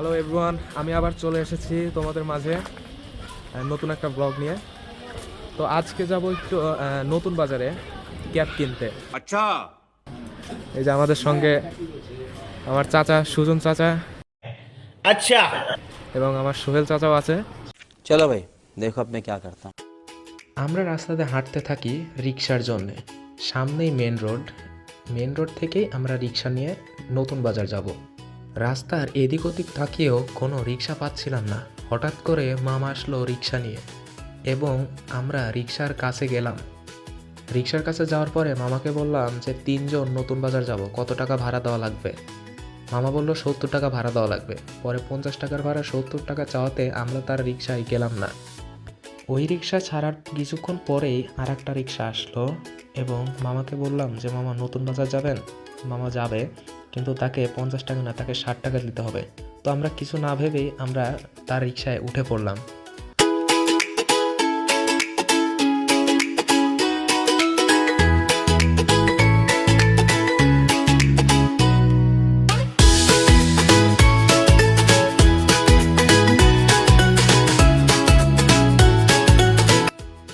Hello everyone, আমি আবার চলে এসেছি তোমাদের মাঝে নতুন একটা ব্লগ নিয়ে। তো আজকে যাব একটু নতুন বাজারে ক্যাপ কিনতে। আচ্ছা, এই যে আমাদের সঙ্গে আমার চাচা সুজন চাচা अच्छा। এবং আমার সোহেল চাচাও আছে। चलो भाई देखो अब मैं क्या करता हूँ। আমরা রাস্তাতে হাঁটতে থাকি রিক্সার জন্যে। সামনেই মেন রোড থেকেই আমরা রিক্সা নিয়ে নতুন বাজার যাব। রাস্তার এদিক ওদিক তাকিয়েও কোনো রিক্সা পাচ্ছিলাম না। হঠাৎ করে মামা আসলো রিক্সা নিয়ে এবং আমরা রিক্সার কাছে গেলাম। রিক্সার কাছে যাওয়ার পরে মামাকে বললাম যে 3 জন নতুন বাজার যাব, কত টাকা ভাড়া দেওয়া লাগবে। মামা বলল 70 টাকা ভাড়া দেওয়া লাগবে। পরে 50 টাকার ভাড়া 70 টাকা চাওয়াতে আমরা তার রিক্সায় গেলাম না। ওই রিক্সা ছাড়ার কিছুক্ষণ পরেই আর একটা রিক্সা আসলো এবং মামাকে বললাম যে মামা নতুন বাজার যাবেন। মামা যাবে, কিন্তু তাকে 50 টাকা না, তাকে 60 টাকা দিতে হবে। তো আমরা কিছু না ভেবেই আমরা তার রিক্সায় উঠে পড়লাম।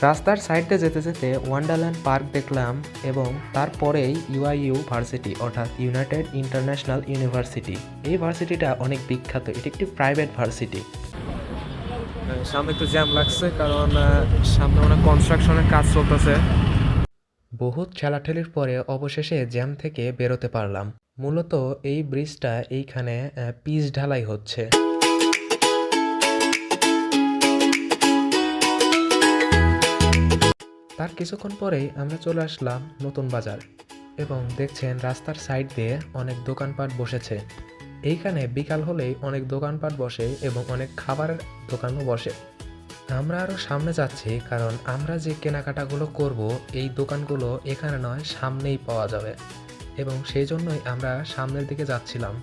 রাস্তার সাইডে যেতে যেতে ওয়ান্ডারল্যান্ড পার্ক দেখলাম এবং তারপরেই ইউআইইউ ভার্সিটি অর্থাৎ ইউনাইটেড ইন্টারন্যাশনাল ইউনিভার্সিটি। এই ভার্সিটিটা অনেক বিখ্যাত, এটি একটি প্রাইভেট ভার্সিটি। সামনে একটু জ্যাম লাগছে কারণ সামনে অনেক কনস্ট্রাকশনের কাজ চলতেছে। বহুত ঠেলাঠেলির পরে অবশেষে জ্যাম থেকে বেরোতে পারলাম। মূলত এই ব্রিজটা এইখানে পিচ ঢালাই হচ্ছে। তার কিছুক্ষণ পরেই আমরা চলে আসলাম নতুন বাজার এবং দেখছেন রাস্তার সাইড দিয়ে অনেক দোকানপাট বসেছে। এইখানে বিকাল হলেই অনেক দোকানপাট বসে এবং অনেক খাবারের দোকানও বসে। আমরা আরও সামনে যাচ্ছি কারণ আমরা যে কেনাকাটাগুলো করব এই দোকানগুলো এখানে নয়, সামনেই পাওয়া যাবে এবং সেই জন্যই আমরা সামনের দিকে যাচ্ছিলাম।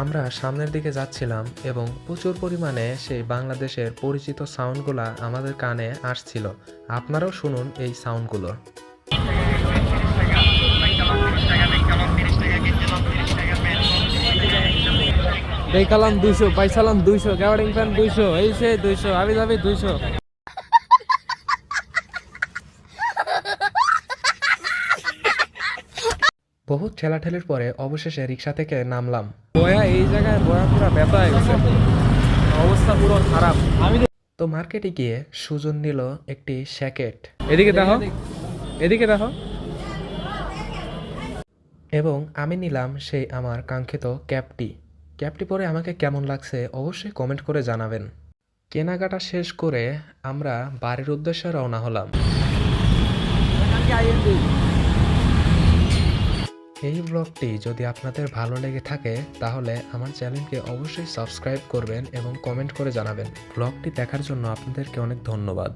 আমরা সামনের দিকে যাচ্ছিলাম এবং প্রচুর পরিমাণে সেই বাংলাদেশের পরিচিত সাউন্ডগুলো আমাদের কানে আসছিল। আপনারাও শুনুন এই সাউন্ডগুলো। দেখালাম 200, পাইছিলাম 200, গ্যাবার্ডিং ফ্যান 200, এই সে 200, আবি যাবি 200। বহুত ঠেলাঠেলির পরে অবশেষে রিক্সা থেকে নামলাম। এই জায়গায় বয়া পুরো ব্যথা হয়ে গেছে, অবস্থা পুরো খারাপ। তো মার্কেটে গিয়ে সুজন নিল একটি শ্যাকেট। এদিকে দেখো, এদিকে দেখো। এবং আমি নিলাম সেই আমার কাঙ্ক্ষিত ক্যাপটি। ক্যাপটি পরে আমাকে কেমন লাগছে অবশ্যই কমেন্ট করে জানাবেন। কেনাকাটা শেষ করে আমরা বাড়ির উদ্দেশ্যে রওনা হলাম। এই ব্লগটি যদি আপনাদের ভালো লেগে থাকে তাহলে আমার চ্যানেলকে অবশ্যই সাবস্ক্রাইব করবেন এবং কমেন্ট করে জানাবেন। ব্লগটি দেখার জন্য আপনাদেরকে অনেক ধন্যবাদ।